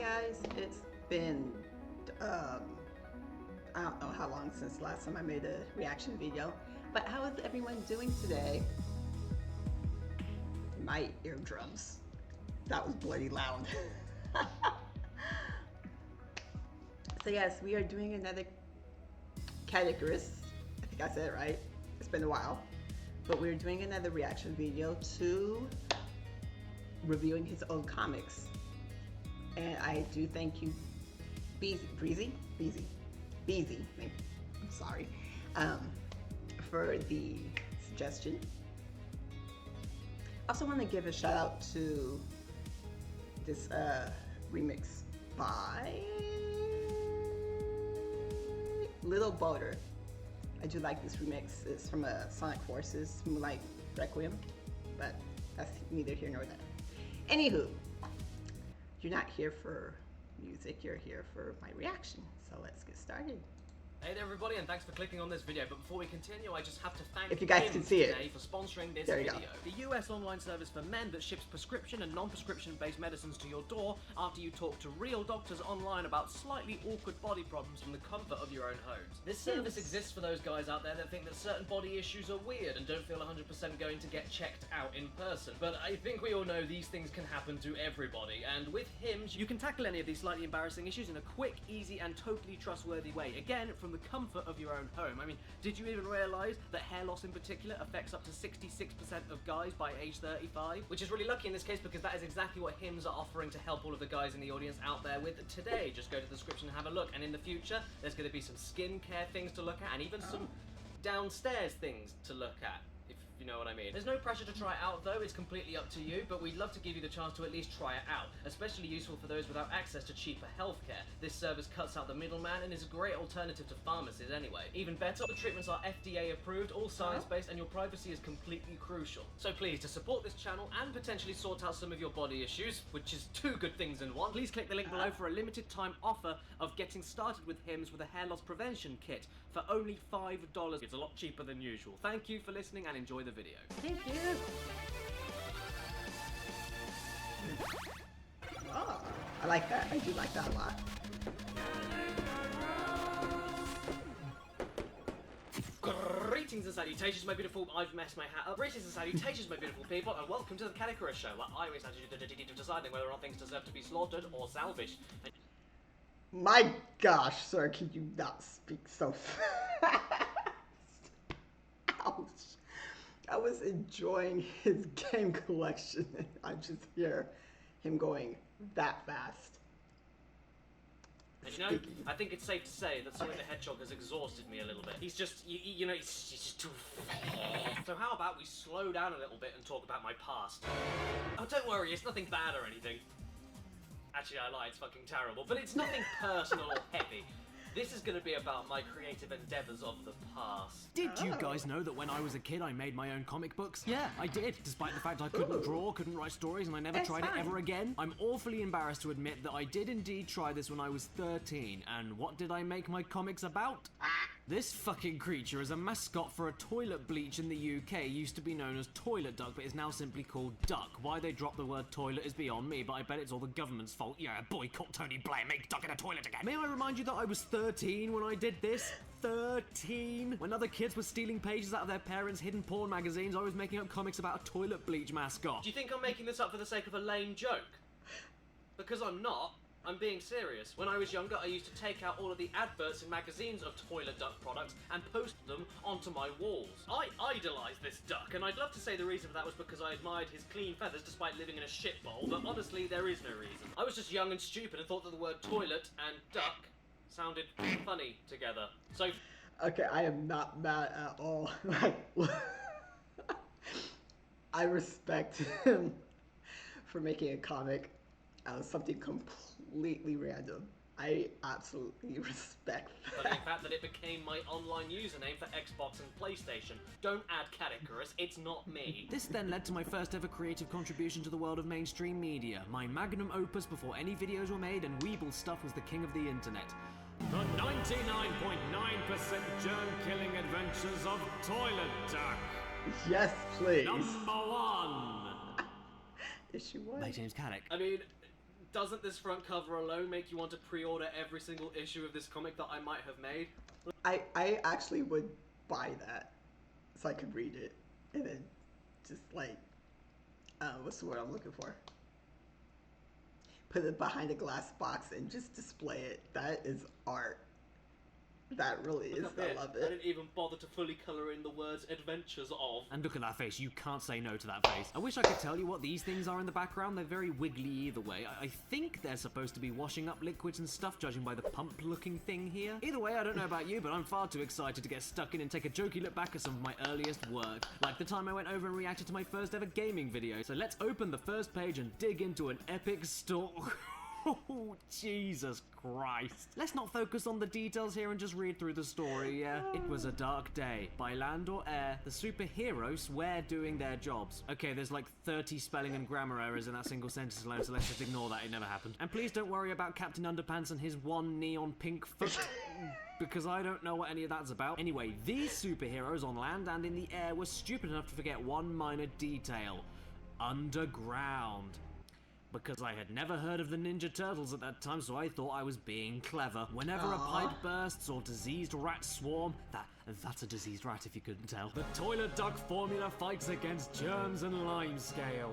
guys, it's been I don't know how long since the last time I made a reaction video, but how is everyone doing today? My eardrums, that was bloody loud. So yes, we are doing another Caddicarus. I think I said it right. It's been a while, but we're doing another reaction video to reviewing his old comics. And I do thank you, Beezie, I'm sorry, for the suggestion. I also want to give a shout out to this remix by Little Boater. I do like this remix. It's from Sonic Forces Moonlight Requiem, but that's neither here nor there. Anywho, you're not here for music, you're here for my reaction. So let's get started. Hey there everybody, and thanks for clicking on this video. But before we continue, I just have to thank if you guys can see it today for sponsoring this there you video. Go. The US online service for men that ships prescription and non-prescription based medicines to your door after you talk to real doctors online about slightly awkward body problems from the comfort of your own homes. This service exists for those guys out there that think that certain body issues are weird and don't feel 100% going to get checked out in person. But I think we all know these things can happen to everybody, and with Hims, you can tackle any of these slightly embarrassing issues in a quick, easy, and totally trustworthy way. Again, from the comfort of your own home. I mean, did you even realise that hair loss in particular affects up to 66% of guys by age 35? Which is really lucky in this case, because that is exactly what Hims are offering to help all of the guys in the audience out there with today. Just go to the description and have a look, and in the future there's going to be some skincare things to look at, and even some downstairs things to look at, if you know what I mean. There's no pressure to try it out though, it's completely up to you, but we'd love to give you the chance to at least try it out, especially useful for those without access to cheaper healthcare. This service cuts out the middleman and is a great alternative to pharmacies anyway. Even better, the treatments are FDA approved, all science-based, and your privacy is completely crucial. So please, to support this channel and potentially sort out some of your body issues, which is two good things in one, please click the link below for a limited time offer of getting started with Hims with a hair loss prevention kit for only $5. It's a lot cheaper than usual. Thank you for listening and enjoy the video. Thank you. Oh, I like that. I do like that a lot. Greetings and salutations, my beautiful. I've messed my hat up. Greetings and salutations, my beautiful people, and welcome to the Caddicarus show, where I always have to do the deed of deciding whether or not things deserve to be slaughtered or salvaged. And my gosh, sir, can you not speak so fast? Ouch. I was enjoying his game collection, and I just hear him going that fast. And you know, I think it's safe to say that Sonic the Hedgehog has exhausted me a little bit. He's just, you know, he's just too fast. So how about we slow down a little bit and talk about my past? Oh, don't worry, it's nothing bad or anything. Actually, I lied, it's fucking terrible. But it's nothing personal or heavy. This is going to be about my creative endeavors of the past. Did you guys know that when I was a kid I made my own comic books? Yeah, I did, despite the fact I couldn't draw, couldn't write stories, and I never tried it ever again. I'm awfully embarrassed to admit that I did indeed try this when I was 13, and what did I make my comics about? This fucking creature is a mascot for a toilet bleach in the UK, used to be known as Toilet Duck, but is now simply called Duck. Why they dropped the word toilet is beyond me, but I bet it's all the government's fault. Yeah, boycott Tony Blair, make Duck in a toilet again. May I remind you that I was 13 when I did this? 13? When other kids were stealing pages out of their parents' hidden porn magazines, I was making up comics about a toilet bleach mascot. Do you think I'm making this up for the sake of a lame joke? Because I'm not. I'm being serious. When I was younger, I used to take out all of the adverts in magazines of Toilet Duck products and post them onto my walls. I idolised this duck, and I'd love to say the reason for that was because I admired his clean feathers despite living in a shitbowl, but honestly, there is no reason. I was just young and stupid and thought that the word toilet and duck sounded funny together. So... Okay, I am not mad at all. I respect him for making a comic out of something completely random. I absolutely respect that. But the fact that it became my online username for Xbox and PlayStation. Don't add Caddicarus, it's not me. This then led to my first ever creative contribution to the world of mainstream media. My magnum opus before any videos were made, and Weeble Stuff was the king of the internet. The 99.9% germ-killing adventures of Toilet Duck. Yes, please. Number 1. Issue 1. By James Caddick. I mean, Doesn't this front cover alone make you want to pre-order every single issue of this comic that I might have made? I actually would buy that so I could read it and then just like, what's the word I'm looking for? Put it behind a glass box and just display it. That is art. That really is. I love it. I didn't even bother to fully colour in the words adventures of. And look at that face, you can't say no to that face. I wish I could tell you what these things are in the background. They're very wiggly either way. I think they're supposed to be washing up liquids and stuff, judging by the pump-looking thing here. Either way, I don't know about you, but I'm far too excited to get stuck in and take a jokey look back at some of my earliest work. Like the time I went over and reacted to my first ever gaming video. So let's open the first page and dig into an epic story. Oh, Jesus Christ. Let's not focus on the details here and just read through the story, yeah? It was a dark day. By land or air, the superheroes were doing their jobs. Okay, there's like 30 spelling and grammar errors in that single sentence alone, so let's just ignore that, it never happened. And please don't worry about Captain Underpants and his one neon pink foot, because I don't know what any of that's about. Anyway, these superheroes on land and in the air were stupid enough to forget one minor detail. Underground. Because I had never heard of the Ninja Turtles at that time, so I thought I was being clever. Whenever a pipe bursts or diseased rats swarm, that's a diseased rat if you couldn't tell. The toilet duck formula fights against germs and limescale.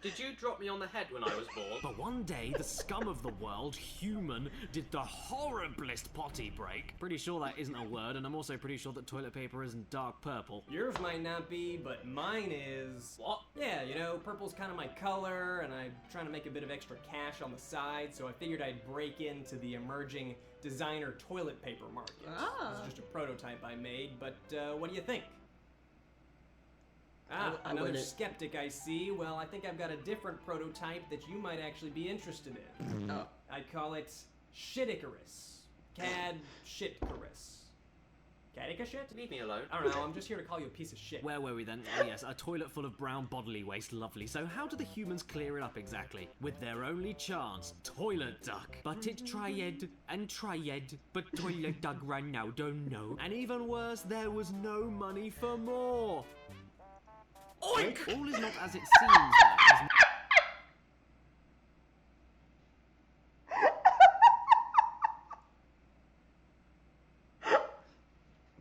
Did you drop me on the head when I was born? But one day, the scum of the world, human, did the horriblest potty break. Pretty sure that isn't a word, and I'm also pretty sure that toilet paper isn't dark purple. Yours might not be, but mine is. What? Yeah, you know, purple's kind of my color, and I'm trying to make a bit of extra cash on the side, so I figured I'd break into the emerging designer toilet paper market. Ah. This is just a prototype I made, but what do you think? I Another wouldn't. skeptic I see. Well, I think I've got a different prototype that you might actually be interested in. Oh. I'd call it Shitticarus. Shitcarus. Caddicarus shit? Leave me alone. I don't know, I'm just here to call you a piece of shit. Where were we then? Oh yes, a toilet full of brown bodily waste, lovely. So how do the humans clear it up exactly? With their only chance, toilet duck. But it tried and tried, but toilet duck ran out, oh no. And even worse, there was no money for more. Oink! All is not as it seems though, as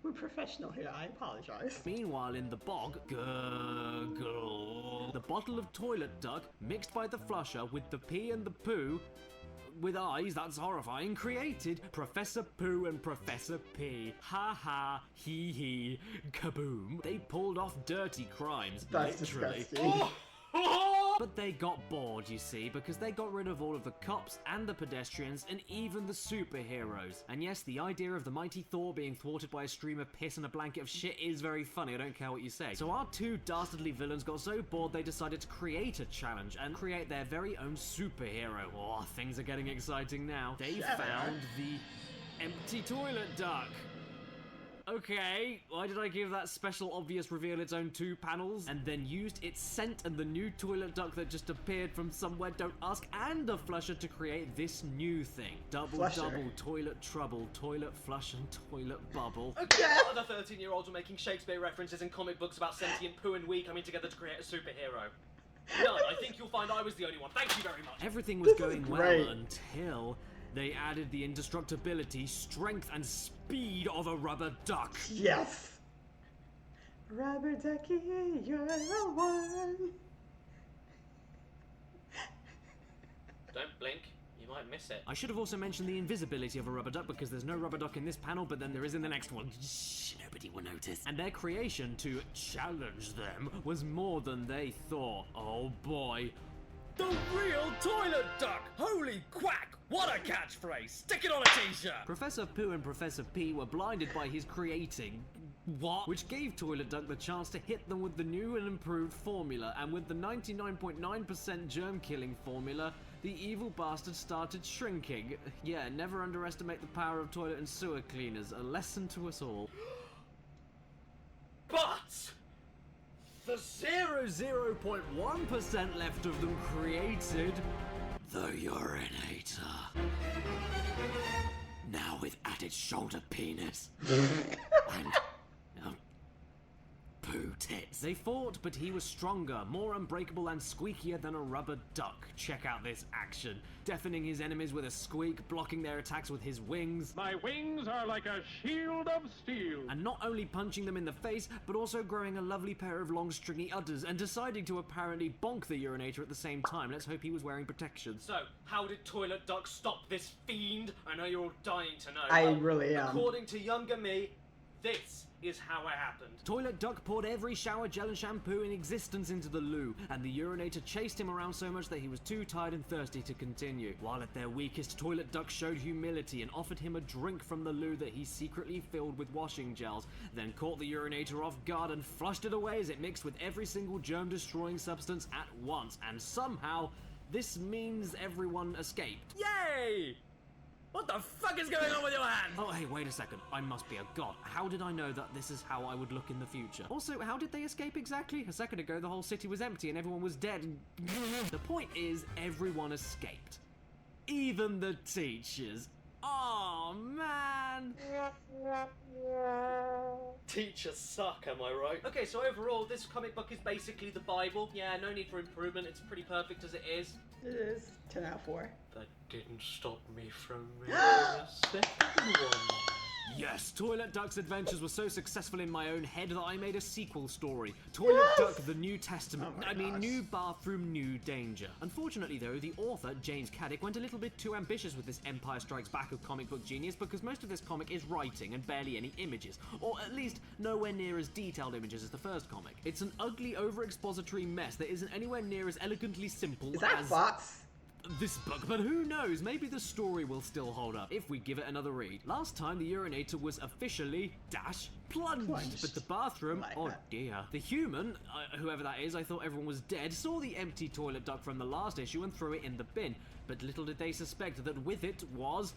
We're professional here. I apologize. meanwhile, in the bog, gurgle. The bottle of toilet duck, mixed by the flusher with the pee and the poo, with eyes, that's horrifying, created Professor Poo and Professor P. Ha ha, hee hee, kaboom. They pulled off dirty crimes, That's literally. disgusting. But they got bored, you see, because they got rid of all of the cops and the pedestrians and even the superheroes. And yes, the idea of the mighty Thor being thwarted by a stream of piss and a blanket of shit is very funny, I don't care what you say. So our two dastardly villains got so bored they decided to create a challenge and create their very own superhero. Oh, things are getting exciting now. They found the empty toilet duck. Okay, why did I give that special obvious reveal its own 2 panels? And then used its scent and the new toilet duck that just appeared from somewhere, don't ask, and a flusher to create this new thing. Double, toilet trouble, toilet flush, and toilet bubble. Okay, other 13-year-olds were making Shakespeare references in comic books about sentient poo and wee coming together to create a superhero. None, I think you'll find I was the only one. Thank you very much. Everything was going great. well until they added the indestructibility, strength, and speed of a rubber duck. Yes. Rubber ducky, you're the one. Don't blink, you might miss it. I should have also mentioned the invisibility of a rubber duck because there's no rubber duck in this panel, but then there is in the next one. Shh, nobody will notice. And their creation to challenge them was more than they thought. Oh boy. The real toilet duck! Holy quack! What a catchphrase! Stick it on a t-shirt! Professor Pooh and Professor P were blinded by his creating which gave Toilet Duck the chance to hit them with the new and improved formula, and with the 99.9% germ-killing formula, the evil bastard started shrinking. Yeah, never underestimate the power of toilet and sewer cleaners, a lesson to us all. But The 0.1% left of them created the urinator. Now with added shoulder penis and poo tits. They fought, but he was stronger, more unbreakable and squeakier than a rubber duck. Check out this action. Deafening his enemies with a squeak, blocking their attacks with his wings. My wings are like a shield of steel. And not only punching them in the face, but also growing a lovely pair of long stringy udders and deciding to apparently bonk the urinator at the same time. Let's hope he was wearing protection. So, how did Toilet Duck stop this fiend? I know you're all dying to know. I Well, really am. According to younger me, this is how it happened. Toilet Duck poured every shower gel and shampoo in existence into the loo, and the urinator chased him around so much that he was too tired and thirsty to continue. While at their weakest, Toilet Duck showed humility and offered him a drink from the loo that he secretly filled with washing gels, then caught the urinator off guard and flushed it away as it mixed with every single germ-destroying substance at once, and somehow, this means everyone escaped. Yay! What the fuck is going on with your hand? Oh, hey, wait a second. I must be a god. How did I know that this is how I would look in the future? Also, how did they escape exactly? A second ago, the whole city was empty and everyone was dead. The point is, everyone escaped. Even the teachers. Oh, man. Teachers suck, am I right? Okay, so overall, this comic book is basically the Bible. Yeah, no need for improvement. It's pretty perfect as it is. It is 10 out of 4. That didn't stop me from making a second one. Yes, Toilet Duck's adventures were so successful in my own head that I made a sequel story. Toilet Yes! Duck, the New Testament. Oh my I mean, gosh. new bathroom, new danger. Unfortunately, though, the author, James Caddick, went a little bit too ambitious with this Empire Strikes Back of comic book genius because most of this comic is writing and barely any images. Or at least, nowhere near as detailed images as the first comic. It's an ugly, over-expository mess that isn't anywhere near as elegantly simple Is that as Fox? this book, but who knows, maybe the story will still hold up if we give it another read. Last time the urinator was officially plunged, but the bathroom, Like oh that. dear. The human, whoever that is, I thought everyone was dead, saw the empty toilet duck from the last issue and threw it in the bin, but little did they suspect that with it was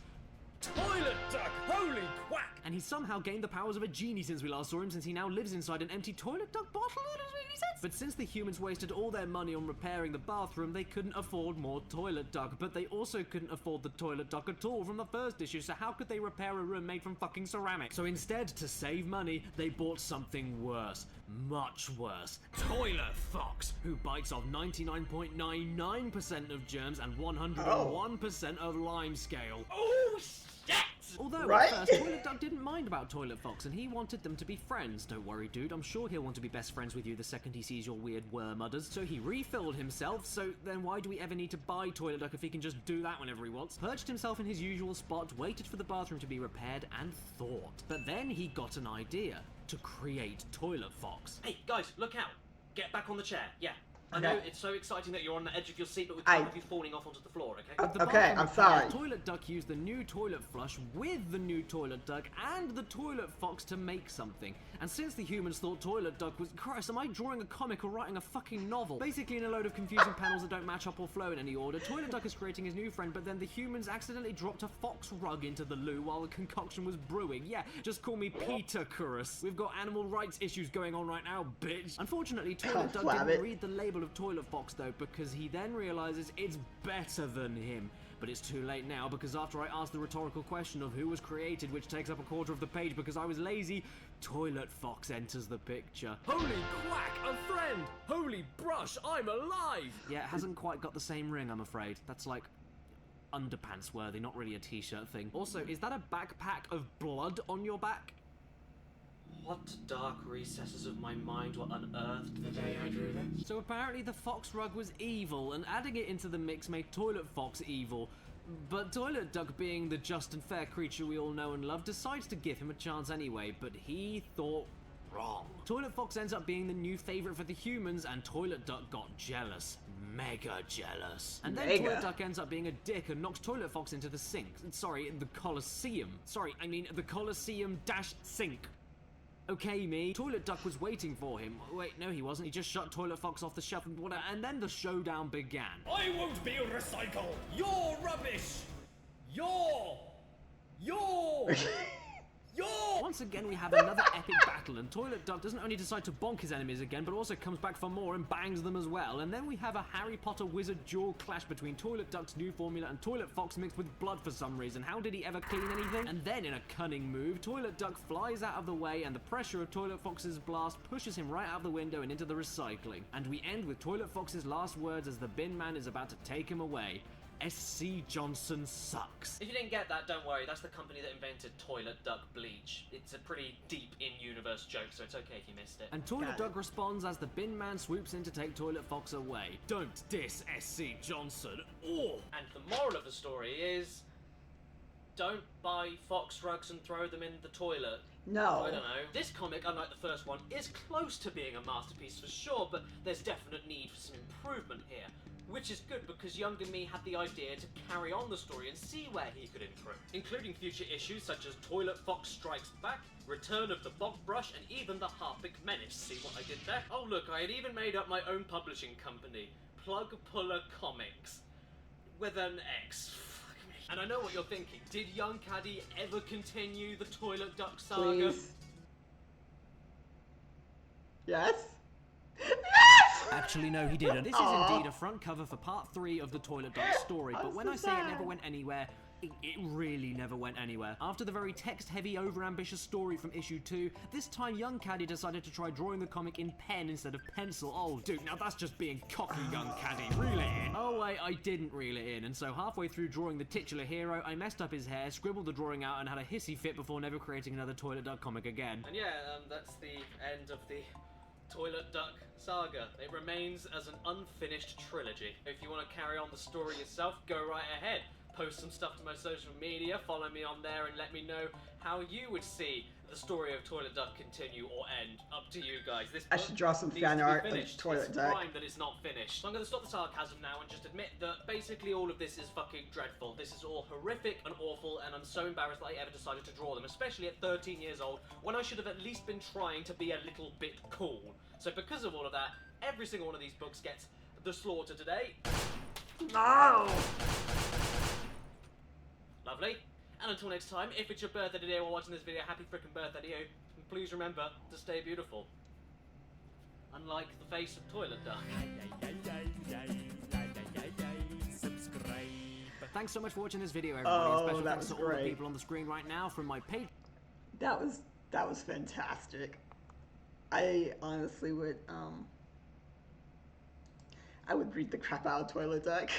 Toilet Duck! Holy quack! and he somehow gained the powers of a genie since we last saw him, since he now lives inside an empty toilet duck bottle. That doesn't make any sense. But since the humans wasted all their money on repairing the bathroom, they couldn't afford more toilet duck. But they also couldn't afford the toilet duck at all from the first issue, so how could they repair a room made from fucking ceramic? So instead, to save money, they bought something worse. Much worse. Toilet Fox, who bites off 99.99% of germs and 101% of lime scale. Oh, shit! Although Right? at first, Toilet Duck didn't mind about Toilet Fox, and he wanted them to be friends. Don't worry, dude, I'm sure he'll want to be best friends with you the second he sees your weird worm udders. So he refilled himself, so then why do we ever need to buy Toilet Duck if he can just do that whenever he wants? Perched himself in his usual spot, waited for the bathroom to be repaired, and thought. But then he got an idea. To create Toilet Fox. Hey, guys, look out. Get back on the chair. Yeah. I Okay. know it's so exciting that you're on the edge of your seat, but we can't I- have you falling off onto the floor, okay? With the Okay, bathroom I'm repaired, sorry. Toilet Duck used the new toilet flush with the new toilet duck and the toilet fox to make something. And since the humans thought Toilet Duck was... Christ, am I drawing a comic or writing a fucking novel? Basically in a load of confusing panels that don't match up or flow in any order, Toilet Duck is creating his new friend, but then the humans accidentally dropped a fox rug into the loo while the concoction was brewing. Yeah, just call me Caddicarus. We've got animal rights issues going on right now, bitch. Unfortunately, Toilet Duck flab didn't it. read the label of Toilet Fox though, because he then realizes it's better than him. But it's too late now, because after I asked the rhetorical question of who was created, which takes up a quarter of the page because I was lazy, Toilet Fox enters the picture. Holy quack, a friend! Holy brush, I'm alive! Yeah, it hasn't quite got the same ring, I'm afraid. That's like underpants worthy, not really a t-shirt thing. Also, is that a backpack of blood on your back? What dark recesses of my mind were unearthed the day I drew this? So apparently the fox rug was evil, and adding it into the mix made Toilet Fox evil. But Toilet Duck, being the just and fair creature we all know and love, decides to give him a chance anyway, but he thought wrong. Toilet Fox ends up being the new favourite for the humans, and Toilet Duck got jealous. Mega jealous. And then Mega. Toilet Duck ends up being a dick and knocks Toilet Fox into the sink. Sorry, the Colosseum. Sorry, I mean the Colosseum-sink. Okay, me. Toilet Duck was waiting for him. Wait, no he wasn't. He just shut Toilet Fox off the shelf and whatever, and then the showdown began. I won't be recycled. You're rubbish. You're Once again, we have another epic battle, and Toilet Duck doesn't only decide to bonk his enemies again, but also comes back for more and bangs them as well. And then we have a Harry Potter wizard duel clash between Toilet Duck's new formula and Toilet Fox mixed with blood for some reason. How did he ever clean anything? And then, in a cunning move, Toilet Duck flies out of the way, and the pressure of Toilet Fox's blast pushes him right out the window and into the recycling. And we end with Toilet Fox's last words as the bin man is about to take him away. SC Johnson sucks. If you didn't get that, don't worry, that's the company that invented Toilet Duck Bleach. It's a pretty deep in-universe joke, so it's okay if you missed it. And Toilet Duck responds as the bin man swoops in to take Toilet Fox away. Don't diss SC Johnson. Oh! And the moral of the story is... don't buy fox rugs and throw them in the toilet. No. I don't know. This comic, unlike the first one, is close to being a masterpiece for sure, but there's definite need for some improvement here. Which is good because younger me had the idea to carry on the story and see where he could improve, including future issues such as Toilet Fox Strikes Back, Return of the Bog Brush, and even the Harpic Menace. See what I did there? Oh look, I had even made up my own publishing company, Plug Puller Comics, with an X. Fuck me. And I know what you're thinking. Did young Caddy ever continue the Toilet Duck saga? Please. Yes? Actually, no, he didn't. This is indeed a front cover for part 3 of the Toilet Duck story, but when I say it never went anywhere, it really never went anywhere. After the very text-heavy, over-ambitious story from issue 2, this time young Caddy decided to try drawing the comic in pen instead of pencil. Oh, dude, now that's just being cocky, young Caddy. Reel it in. Oh, wait, I didn't reel it in, and so halfway through drawing the titular hero, I messed up his hair, scribbled the drawing out, and had a hissy fit before never creating another Toilet Duck comic again. And yeah, that's the end of the Toilet Duck saga. It remains as an unfinished trilogy. If you want to carry on the story yourself, go right ahead. Post some stuff to my social media, follow me on there, and let me know how you would see the story of Toilet Duck continue or end. Up to you guys. This I should draw some fan art of Toilet It's Duck. crime that it's not finished. So I'm going to stop the sarcasm now and just admit that basically all of this is fucking dreadful. This is all horrific and awful, and I'm so embarrassed that I ever decided to draw them, especially at 13 years old, when I should have at least been trying to be a little bit cool. So because of all of that, every single one of these books gets the slaughter today. No! Lovely. And until next time, if it's your birthday today while watching this video, happy frickin' birthday to you. And please remember to stay beautiful. Unlike the face of Toilet Duck. Subscribe. But thanks so much for watching this video, everybody. Oh, Special that thanks was to all the great. people on the screen right now from my page. That was fantastic. I honestly would I would read the crap out of Toilet Duck.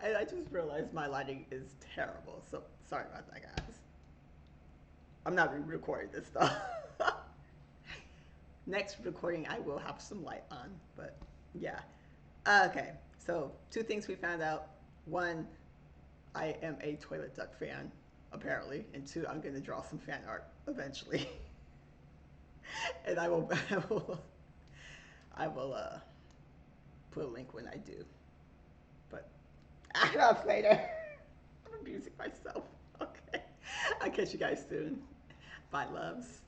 And I just realized my lighting is terrible, so sorry about that, guys. I'm not re-recording this stuff. Next recording I will have some light on, but yeah. Okay, so 2 things we found out. 1, I am a Toilet Duck fan, apparently, and 2, I'm gonna draw some fan art eventually. And I will put a link when I do. But I'll later. I'm abusing myself. Okay. I'll catch you guys soon. Bye, loves.